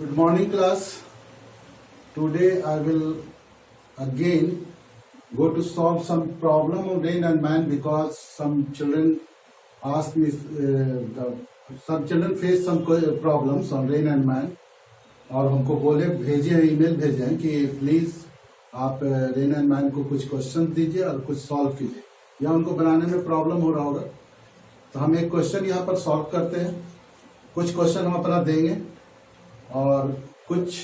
Good morning, class. Today I will again go to solve some problem of rain and man because some children asked me, some children face some problems on rain and man और हमको बोले भेजे हैं, email भेजे हैं कि please आप rain and man को कुछ क्वेश्चन दीजिए और कुछ सॉल्व कीजिए या उनको बनाने में प्रॉब्लम हो रहा होगा। तो हम एक क्वेश्चन यहाँ पर सॉल्व करते हैं, कुछ क्वेश्चन हम अपना देंगे और कुछ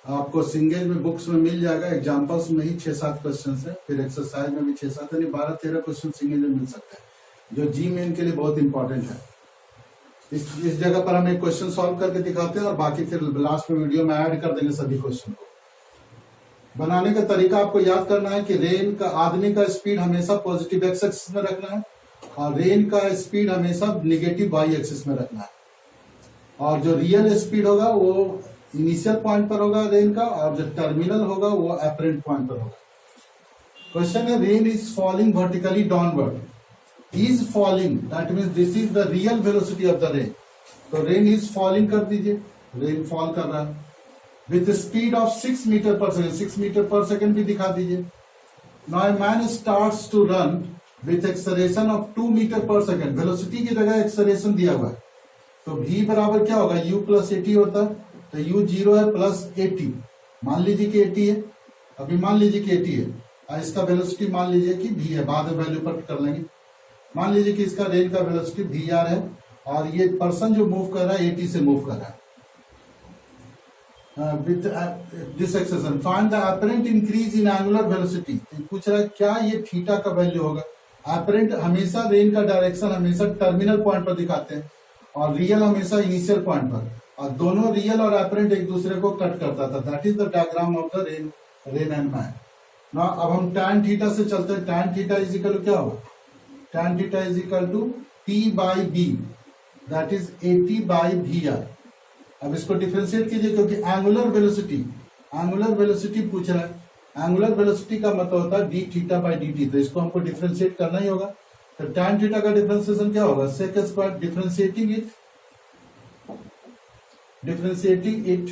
आपको सिंगेज में बुक्स में मिल जाएगा। एग्जाम्पल्स में ही 6-7 क्वेश्चन है, फिर एक्सरसाइज में भी 6-7 यानी 12-13 क्वेश्चन सिंगेज में मिल सकते हैं जो जी मेन के लिए बहुत इंपॉर्टेंट है। इस जगह पर हम एक क्वेश्चन सॉल्व करके दिखाते हैं और बाकी फिर लास्ट में वीडियो में ऐड कर देंगे सभी क्वेश्चन को। बनाने का तरीका आपको याद करना है कि रेन का आदमी का स्पीड हमेशा पॉजिटिव एक्स एक्सिस में रखना है और रेन का स्पीड हमेशा निगेटिव वाई एक्सिस में रखना है और जो रियल स्पीड होगा वो इनिशियल पॉइंट पर होगा रेन का और जो टर्मिनल होगा वो अपरेंट पॉइंट पर होगा। क्वेश्चन है rain is falling vertically downward, is falling, that means this is the real velocity of the rain. तो rain is falling कर दीजिए, rain fall कर रहा है with the speed of 6 meter per second, 6 meter per second भी दिखा दीजिए। Now a man starts to run with acceleration of 2 meter per second, velocity की जगह acceleration दिया हुआ है तो v बराबर क्या होगा, u plus 80 होता है तो u 0 है प्लस 80, मान लीजिए कि 80 है, अभी मान लीजिए कि 80 है और इसका वेलोसिटी मान लीजिए कि v है, बाद में वैल्यू पर कर लेंगे। मान लीजिए कि इसका रेन का वेलोसिटी वी आर है और ये पर्सन जो मूव कर रहा है 80 से मूव कर रहा है। With this expression find the apparent increase in angular velocity, पूछ रहा है क्या ये थीटा का वैल्यू होगा। अपरेंट हमेशा रेन का डायरेक्शन हमेशा टर्मिनल पॉइंट पर दिखाते हैं और रियल हमेशा इनिशियल पॉइंट पर, और दोनों रियल और अपरेंट एक दूसरे को कट करता था। That is the diagram of the rain and man. Now अब हम tan थीटा से चलते हैं। tan theta is equal to क्या होगा, tan theta is equal to T by B, that is 80 by VR। अब इसको डिफरेंशिएट कीजिए क्योंकि एंगुलर वेलोसिटी पूछ रहा है। एंगुलर वेलोसिटी का मतलब होता है D theta by D T, तो इसको हमको डिफरेंशिएट करना ही होगा। तो tan थीटा का डिफरेंशिएशन क्या होगा, sec square differentiating it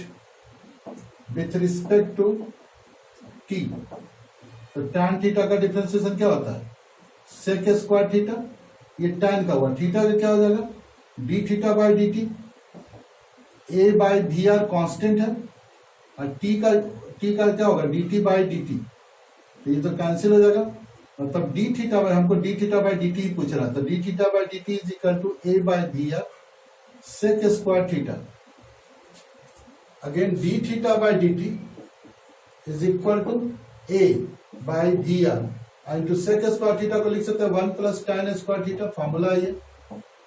with respect to t। तो tan थीटा का डिफरेंशिएशन क्या होता है, सेक स्क्वायर थीटा, ये tan का हुआ, थीटा का क्या हो जाएगा D theta by D T, A by we are constant है और टी का क्या होगा D T by D T, तो ये तो कैंसिल हो जाएगा। मतलब डी थीटा बाई, हमको D theta by D T पूछ रहा था, d theta by D T is equal to A by we r sec square theta. Again d theta by D T is equal to A by we are into sec square theta को लिख सकते हैं 1 plus tan square theta, formula है ये।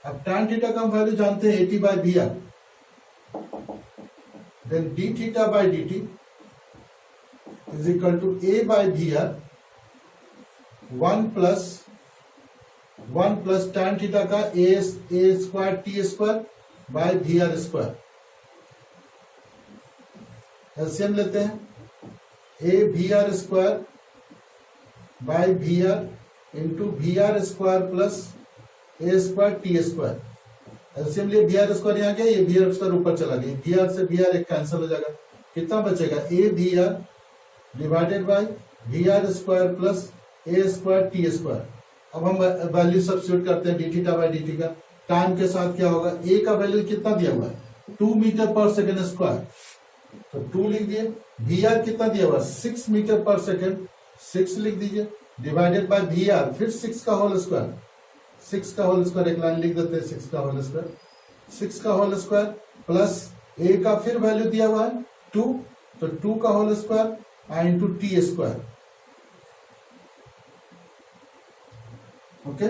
अब tan theta का हम value जानते हैं 80 by we R, then D theta by D T is equal to A by we R 1 plus tan theta का A square T square by we are square. LCM लेते हैं, A we are square by we are into V are square plus A square T square. LCM लिए V are square यहाँ गया, ये V are square ऊपर चला गया, V R से वी आर एक कैंसिल हो जाएगा, कितना बचेगा a we r divided by we are square plus A square T square. अब हम वैल्यू सब्स्टिट्यूट करते हैं d theta by D t का। टाइम के साथ क्या होगा, ए का वैल्यू कितना दिया हुआ है 2 मीटर पर सेकेंड स्क्वायर, तो 2 लिख दिए। वी आर कितना दिया हुआ 6 मीटर पर सेकेंड, 6 लिख दीजिए डिवाइडेड बाय वी आर, फिर 6 का होल स्क्वायर, 6 का होल स्क्वायर एक लाइन लिख देते हैं, 6 का होल स्क्वायर, 6 का होल स्क्वायर प्लस ए का फिर वैल्यू दिया हुआ है 2, तो 2 का whole square into T square. Okay,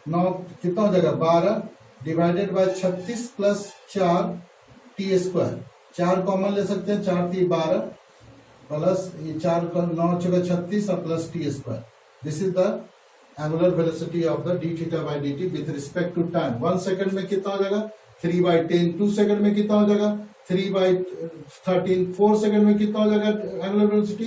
नौ कितना हो जाएगा 12 divided by 36 plus 4 T square, 4 common ले सकते हैं, 4 3 12 प्लस ये 4 का 9 चौका 36 और plus t square. This is the angular velocity of the d theta by D t with respect to time. 1 second में कितना हो जाएगा 3 बाई 10, 2 सेकंड में कितना हो जाएगा 3 बाई 13, 4 सेकंड में कितना हो जाएगा एंगुलर वेलोसिटी,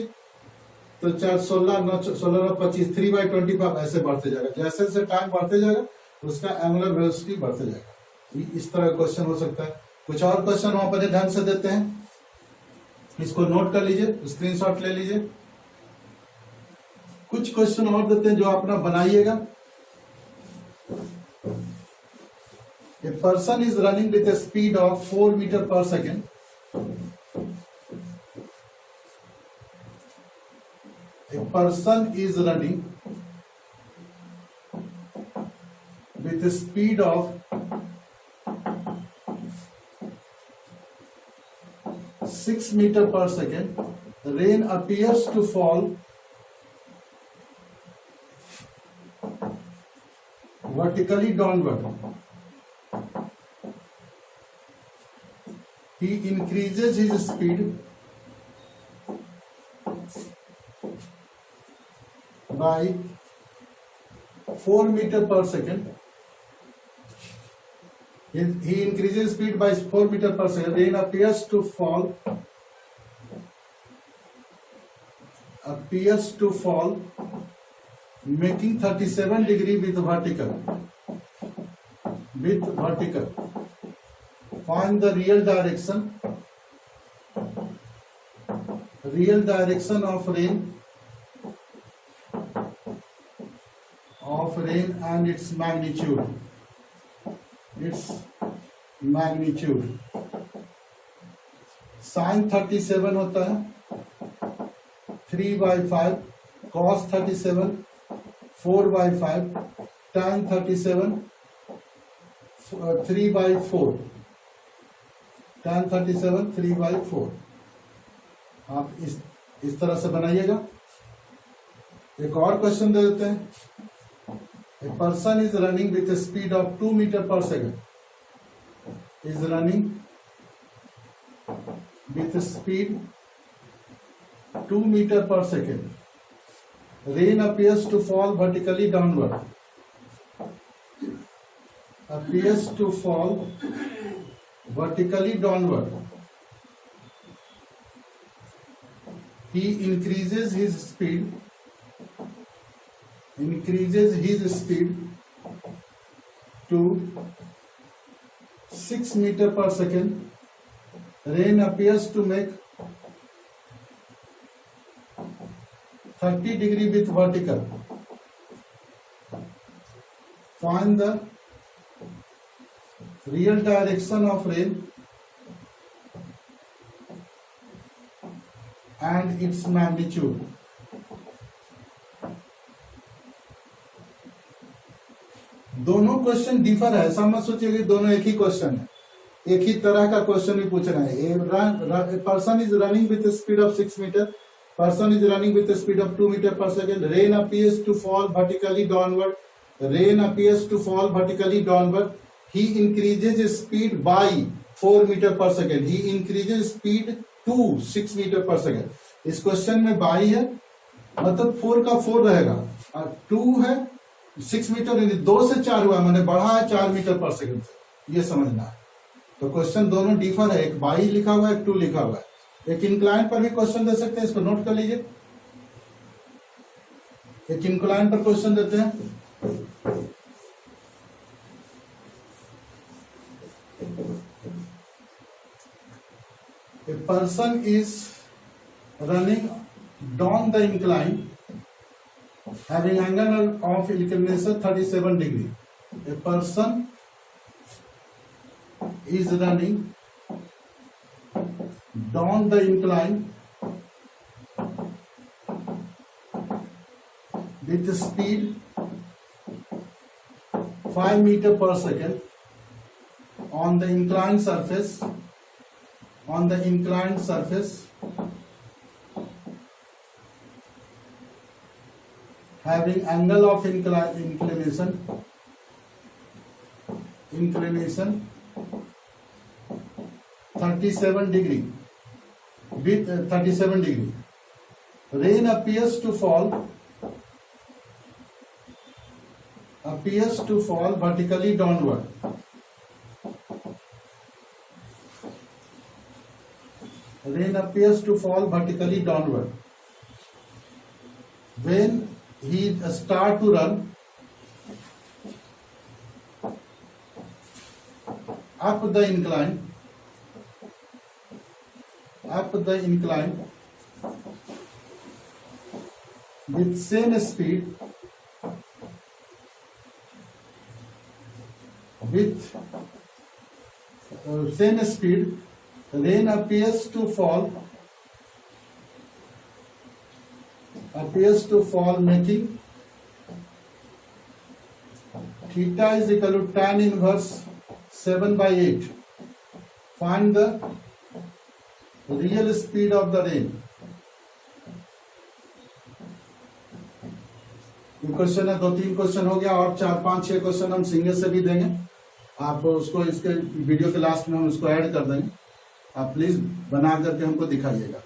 तो 4 16 9 16 25 3 बाई 25 ऐसे बढ़ते जाएगा। जैसे जैसे टाइम बढ़ते जाएगा उसका एंगुलर वेलोसिटी बढ़ते जाएगा। इस तरह क्वेश्चन हो सकता है। कुछ और क्वेश्चन वहां पर ध्यान से देते हैं, इसको नोट कर लीजिए, स्क्रीनशॉट ले लीजिए। कुछ क्वेश्चन और देते हैं जो अपना बनाइएगा। A person is running with a speed of 4 metre per second. A person is running with a speed of 6 meter per second. Rain appears to fall vertically downward. He increases his speed by 4 meter per second. He increases speed by 4 meter per second. Rain appears to fall making 37 degree with vertical. Find the real direction of rain and its magnitude. Sin 37 होता है 3/5, cos 37 4/5, tan 37 3/4, tan 37 3/4। आप इस तरह से बनाइएगा। एक और question दे देते हैं। A person is running with a speed of 2 meter per second. Is running with a speed 2 meter per second. Rain appears to fall vertically downward. He increases his speed to 6 meter per second. Rain appears to make 30 degree with vertical. Find the real direction of rain and its magnitude. दोनों question differ है, ऐसा मत सोचिए कि दोनों एक ही question है, एक ही तरह का क्वेश्चन भी पूछ रहा है। Person is running with speed of 6 metre, person is running with speed of 2 metre per second. Rain appears to fall vertically downward. He increases speed by 4 metre per second. He increases speed to 6 metre per second. इस question में by है, मतलब 4 का 4 रहेगा, और 2 है 6 metre, 2 से 4 हुआ, मैंने बढ़ा है 4 मीटर पर सेकंड से, ये समझना है। तो क्वेश्चन दोनों डिफर है, एक बाई लिखा हुआ है, एक 2 लिखा हुआ है। एक इंक्लाइन पर भी क्वेश्चन दे सकते हैं, इसको नोट कर लीजिए। एक इंक्लाइन पर क्वेश्चन देते हैं। ए person is running down the incline having angle of inclination 37 degree. A person is running down the incline with speed 5 meter per second on the inclined surface, having angle of inclination 37 degree with 37 degree. Rain appears to fall vertically downward. Rain appears to fall vertically downward. When he start to run up the incline, up the incline with same speed, rain appears to fall, making theta is equal to tan inverse 7/8. Find the real speed of the rain. ये question है, 2-3 question हो गया और 4-5-6 question हम single से भी देंगे। आप उसको इसके वीडियो के लास्ट में हम उसको ऐड कर देंगे। आप प्लीज बना करके हमको दिखाइएगा।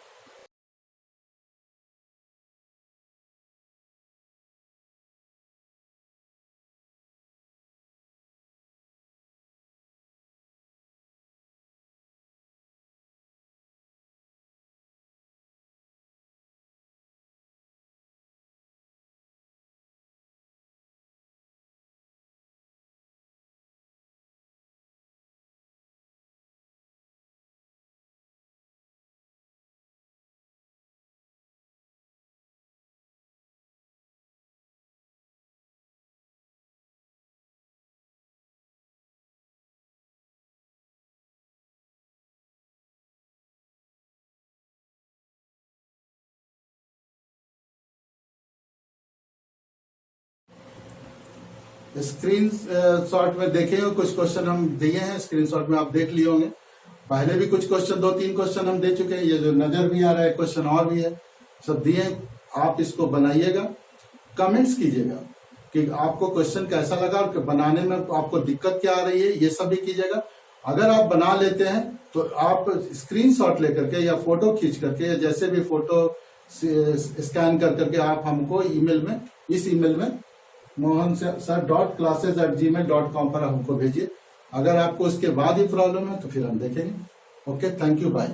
स्क्रीन शॉट में देखे हो, कुछ क्वेश्चन हम दिए हैं स्क्रीन शॉट में, आप देख लिए होंगे। पहले भी कुछ क्वेश्चन 2-3 क्वेश्चन हम दे चुके हैं। ये जो नजर भी आ रहा है क्वेश्चन और भी है, सब दिए। आप इसको बनाइएगा, कमेंट्स कीजिएगा कि आपको क्वेश्चन कैसा लगा और बनाने में आपको दिक्कत क्या आ रही है, ये सब भी कीजिएगा। अगर आप बना लेते हैं तो आप स्क्रीनशॉट लेकर के या फोटो खींच करके या जैसे भी फोटो स्कैन कर करके आप हमको ईमेल में, इस ईमेल में mohansir.classes@gmail.com पर हमको भेजिए। अगर आपको उसके बाद ही प्रॉब्लम है तो फिर हम देखेंगे। Okay, thank you, bye.